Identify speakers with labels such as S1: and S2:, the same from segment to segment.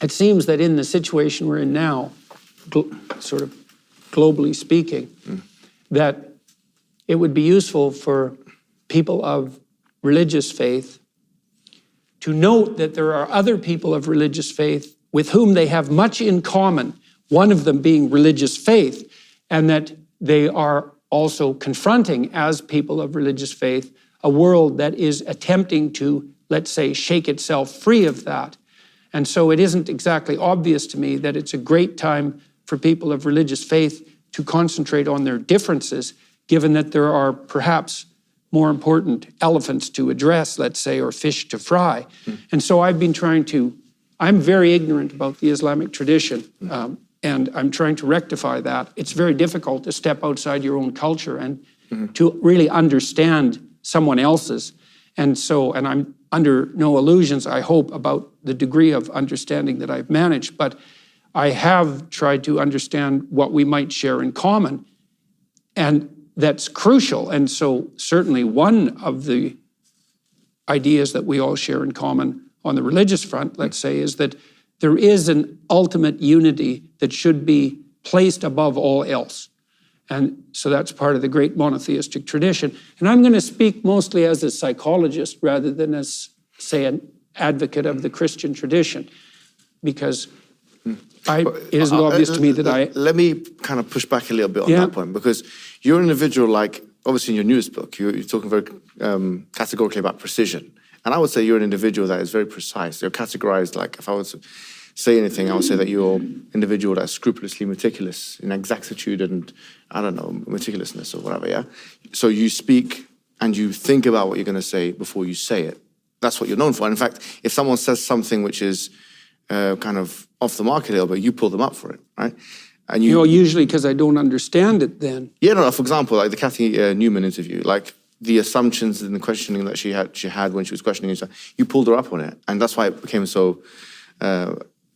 S1: it seems that in the situation we're in now, sort of globally speaking, that it would be useful for people of religious faith to note that there are other people of religious faith with whom they have much in common, one of them being religious faith, and that they are also confronting, as people of religious faith, a world that is attempting to, let's say, shake itself free of that. And so it isn't exactly obvious to me that it's a great time for people of religious faith to concentrate on their differences, given that there are perhaps more important elephants to address, let's say, or fish to fry. And so I've been I'm very ignorant about the Islamic tradition, and I'm trying to rectify that. It's very difficult to step outside your own culture and to really understand someone else's. And I'm under no illusions, I hope, about the degree of understanding that I've managed, but I have tried to understand what we might share in common, and that's crucial. And so certainly one of the ideas that we all share in common on the religious front, let's say, is that there is an ultimate unity that should be placed above all else. And so that's part of the great monotheistic tradition. And I'm going to speak mostly as a psychologist rather than as, say, an advocate of the Christian tradition, because it isn't obvious to me that
S2: Let me kind of push back a little bit on that point, because you're an individual, like, obviously in your newest book, you're talking very categorically about precision. And I would say you're an individual that is very precise. You're categorized, like, if I was to say anything, I would say that you're an individual that's scrupulously meticulous in exactitude and, I don't know, meticulousness or whatever, yeah? So you speak and you think about what you're going to say before you say it. That's what you're known for. And in fact, if someone says something which is kind of off the mark a little bit, you pull them up for it, right? And
S1: usually because I don't understand it then.
S2: Yeah, no, for example, like the Kathy Newman interview, like the assumptions and the questioning that she had when she was questioning herself, you pulled her up on it. And that's why it became so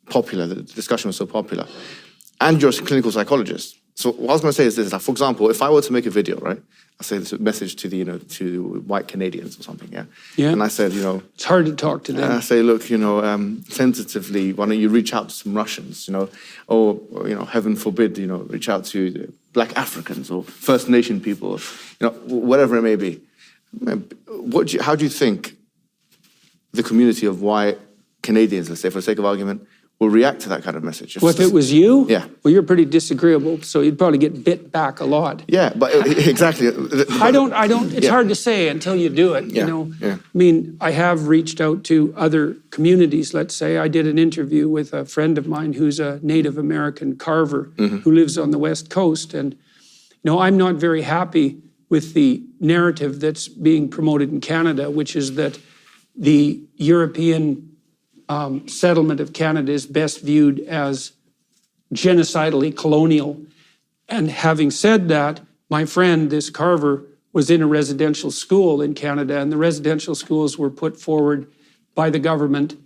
S2: popular, the discussion was so popular. And you're a clinical psychologist. So what I was going to say is this, like, for example, if I were to make a video, right? I say this message to to white Canadians or something, yeah? Yeah. And I said,
S1: it's hard to talk to them.
S2: And I say, look, sensitively, why don't you reach out to some Russians, or, heaven forbid, reach out to the Black Africans or First Nation people, whatever it may be. How do you think the community of white Canadians, let's say, for the sake of argument, will react to that kind of message?
S1: Well, if it was you?
S2: Yeah.
S1: Well, you're pretty disagreeable, so you'd probably get bit back a lot.
S2: Yeah, but exactly.
S1: It's hard to say until you do it, I mean, I have reached out to other communities, let's say. I did an interview with a friend of mine who's a Native American carver who lives on the West Coast, and, I'm not very happy with the narrative that's being promoted in Canada, which is that the European settlement of Canada is best viewed as genocidally colonial. And having said that, my friend, this carver, was in a residential school in Canada, and the residential schools were put forward by the government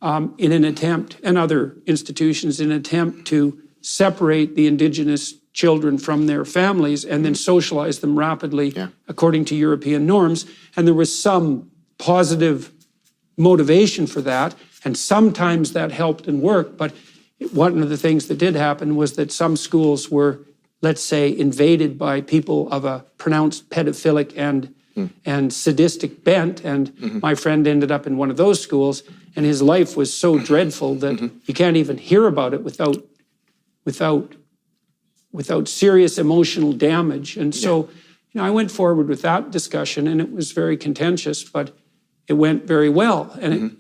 S1: in an attempt, and other institutions, in an attempt to separate the Indigenous children from their families and then socialize them rapidly according to European norms. And there was some positive motivation for that, and sometimes that helped and worked, but one of the things that did happen was that some schools were, let's say, invaded by people of a pronounced pedophilic and sadistic bent, and my friend ended up in one of those schools, and his life was so dreadful that you can't even hear about it without serious emotional damage. And so, I went forward with that discussion, and it was very contentious, but it went very well, and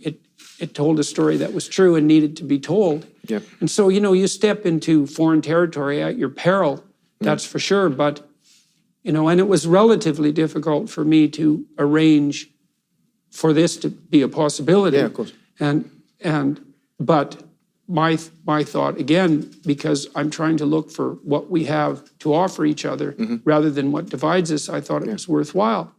S1: it told a story that was true and needed to be told. Yeah. And so, you step into foreign territory at your peril, that's for sure. But, and it was relatively difficult for me to arrange for this to be a possibility.
S2: Yeah, of course.
S1: But my thought, again, because I'm trying to look for what we have to offer each other rather than what divides us, I thought it was worthwhile.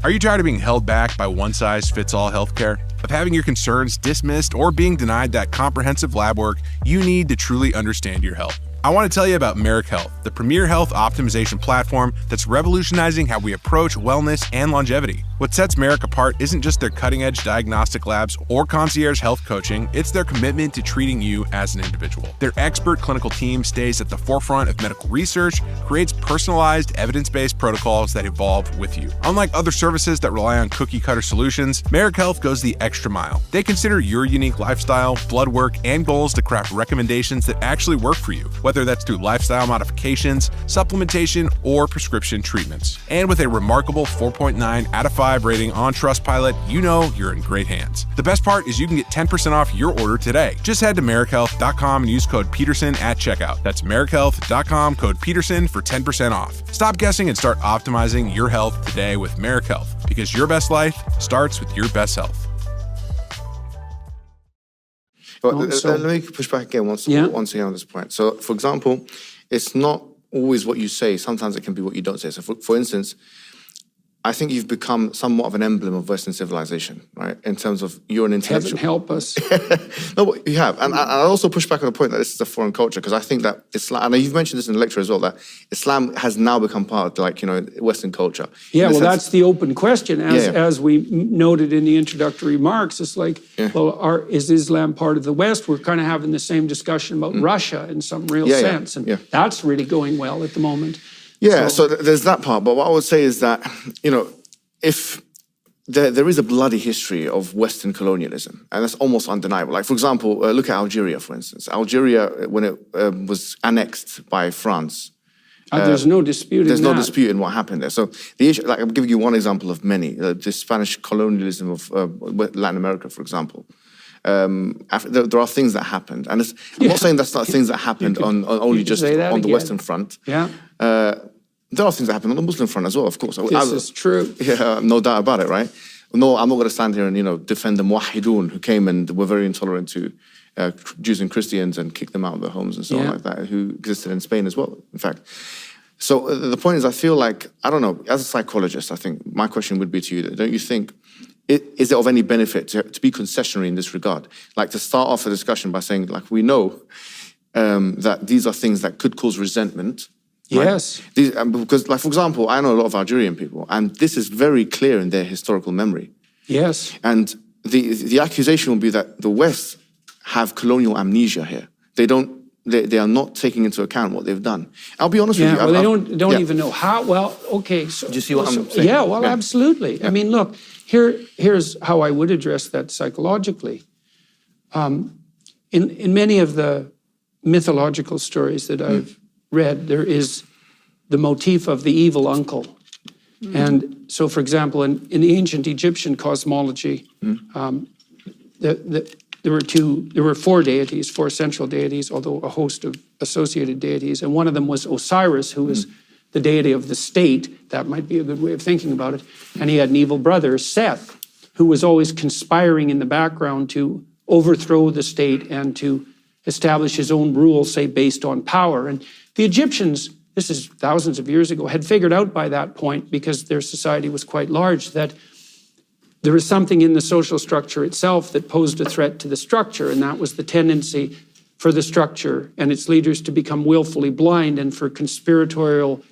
S3: Are you tired of being held back by one-size-fits-all healthcare? Of having your concerns dismissed or being denied that comprehensive lab work you need to truly understand your health? I want to tell you about Merrick Health, the premier health optimization platform that's revolutionizing how we approach wellness and longevity. What sets Merrick apart isn't just their cutting-edge diagnostic labs or concierge health coaching, it's their commitment to treating you as an individual. Their expert clinical team stays at the forefront of medical research, creates personalized, evidence-based protocols that evolve with you. Unlike other services that rely on cookie-cutter solutions, Merrick Health goes the extra mile. They consider your unique lifestyle, blood work, and goals to craft recommendations that actually work for you, whether that's through lifestyle modifications, supplementation, or prescription treatments. And with a remarkable 4.9 out of 5 rating on Trustpilot, you know you're in great hands. The best part is you can get 10% off your order today. Just head to merrickhealth.com and use code Peterson at checkout. That's merrickhealth.com, code Peterson for 10% off. Stop guessing and start optimizing your health today with Merrick Health, because your best life starts with your best health.
S2: But let me push back again once again on this point. So, for example, it's not always what you say. Sometimes it can be what you don't say. So, for instance, I think you've become somewhat of an emblem of Western civilization, right? In terms of you're an intellectual.
S1: Heaven help us.
S2: No, but you have. And I also push back on the point that this is a foreign culture, because I think that Islam, and you've mentioned this in the lecture as well, that Islam has now become part of, Western culture.
S1: Yeah, well, that's the open question. As we noted in the introductory remarks, it's like, is Islam part of the West? We're kind of having the same discussion about Russia in some real sense. And that's really going well at the moment.
S2: Yeah, so there's that part. But what I would say is that, if there is a bloody history of Western colonialism, and that's almost undeniable. Like, for example, look at Algeria, for instance. Algeria, when it was annexed by France.
S1: There's no dispute
S2: There's no dispute in what happened there. So the issue, I'm giving you one example of many. The Spanish colonialism of Latin America, for example. There are things that happened. And I'm not saying that's not things that happened on the Western front.
S1: Yeah.
S2: There are things that happen on the Muslim front as well, of course.
S1: This is true.
S2: Yeah, no doubt about it, right? No, I'm not going to stand here and, defend the Muwahidun who came and were very intolerant to Jews and Christians and kicked them out of their homes and so on like that, who existed in Spain as well, in fact. So the point is, I feel like, I don't know, as a psychologist, I think my question would be to you, don't you think, is it of any benefit to be concessionary in this regard? Like, to start off a discussion by saying, like, we know that these are things that could cause resentment. Right?
S1: Yes.
S2: Because, like, for example, I know a lot of Algerian people, and this is very clear in their historical memory.
S1: Yes.
S2: And the accusation will be that the West have colonial amnesia here. They are not taking into account what they've done. I'll be honest with you.
S1: Well, they don't even know how. Well, okay. So,
S2: do you see what I'm saying?
S1: Yeah, well, absolutely. Yeah. I mean, look, here's how I would address that psychologically. In many of the mythological stories that I've read, there is the motif of the evil uncle. And so, for example, in the ancient Egyptian cosmology, there were four deities, four central deities, although a host of associated deities. And one of them was Osiris, who was the deity of the state. That might be a good way of thinking about it. And he had an evil brother, Seth, who was always conspiring in the background to overthrow the state and to establish his own rule, say, based on power. And the Egyptians, this is thousands of years ago, had figured out by that point, because their society was quite large, that there was something in the social structure itself that posed a threat to the structure, and that was the tendency for the structure and its leaders to become willfully blind, and for conspiratorial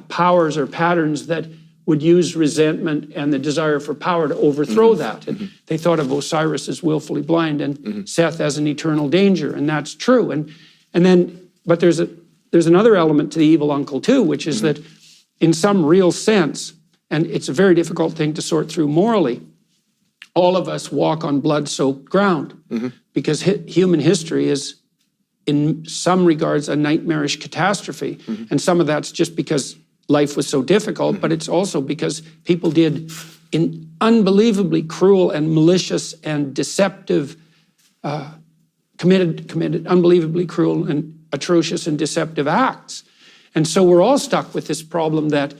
S1: powers or patterns that would use resentment and the desire for power to overthrow that. And they thought of Osiris as willfully blind and Seth as an eternal danger, and that's true. But there's another element to the evil uncle too, which is that in some real sense, and it's a very difficult thing to sort through morally, all of us walk on blood-soaked ground, because human history is, in some regards, a nightmarish catastrophe. And some of that's just because life was so difficult, but it's also because people did in unbelievably cruel and malicious and deceptive, committed unbelievably cruel and atrocious and deceptive acts. And so we're all stuck with this problem that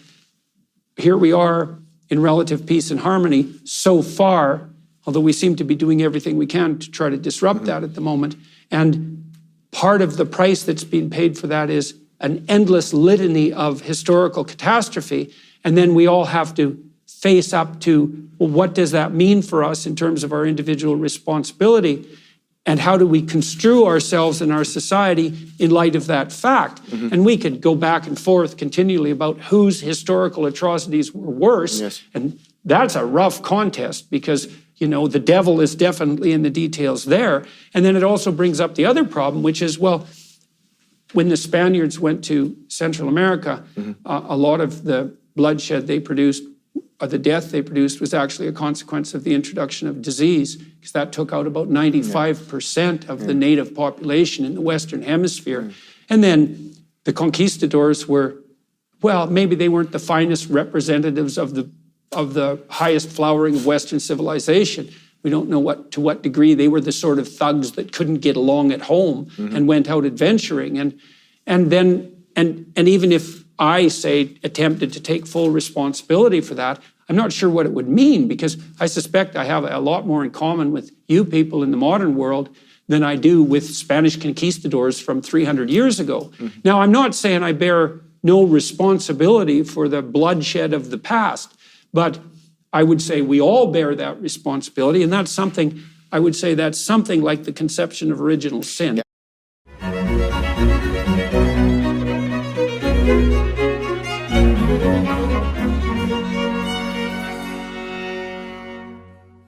S1: here we are in relative peace and harmony so far, although we seem to be doing everything we can to try to disrupt that at the moment. And part of the price that's being paid for that is an endless litany of historical catastrophe. And then we all have to face up to, well, what does that mean for us in terms of our individual responsibility? And how do we construe ourselves and our society in light of that fact? And we could go back and forth continually about whose historical atrocities were worse.
S2: Yes.
S1: And that's a rough contest because, you know, the devil is definitely in the details there. And then it also brings up the other problem, which is, well, when the Spaniards went to Central America, a lot of the bloodshed they produced, or the death they produced, was actually a consequence of the introduction of disease, because that took out about 95% of the native population in the Western Hemisphere. And then the conquistadors were, well, maybe they weren't the finest representatives of the highest flowering of Western civilization. We don't know to what degree they were the sort of thugs that couldn't get along at home and went out adventuring. And even if I, say, attempted to take full responsibility for that, I'm not sure what it would mean, because I suspect I have a lot more in common with you people in the modern world than I do with Spanish conquistadors from 300 years ago. Now, I'm not saying I bear no responsibility for the bloodshed of the past, but I would say we all bear that responsibility, and that's something, I would say that's something like the conception of original sin.